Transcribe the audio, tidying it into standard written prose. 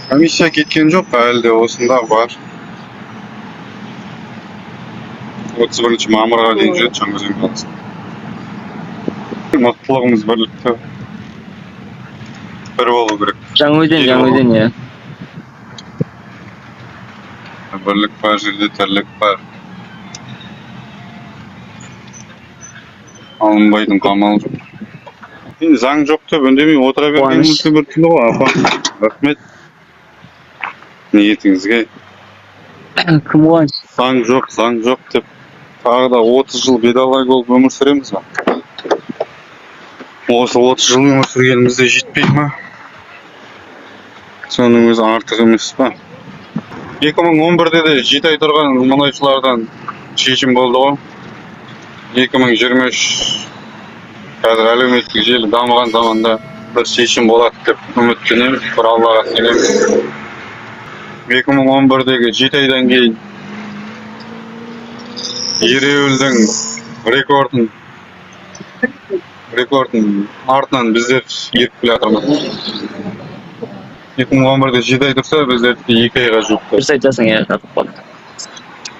Комиссия кеткен жоқ па әлде осында бар. 31 мамырға дейін жүреді Жаңаөзен қаласы. Мықтылығымыз бірлікте бір болу керек. Жаңаөзен, иә. Бірлік бар жерде тірлік бар. Алынбайтын қамал жоқ. Енді заң жоқ деп үндемей отыра бергенімізде бір түні ғой, апа. Рахмет. Ниетіңізге. Кім қуаныш? Заң жоқ деп тағы да 30 жыл бедалай болып өмір сүреміз ба? Осы 30 жыл өмір сүргенімізде жетпей ма? Соның өзі артық емес па? 2011-де де 7 ай тұрған мұнайшылардан шешім болды ғой. 2023 қазір әлеуметтік желі дамыған заманда бір шешім болады деп үміттенеміз, бір Аллаға сенеміз. 2011-дегі 7 айдан кейін ереуілдің рекордын артынан біздер еріп келе жатырмыз. 2011-де 7 ай тұрса, біздер 2 айға жуық. Дұрыс айтасың, иә, қатып қалды.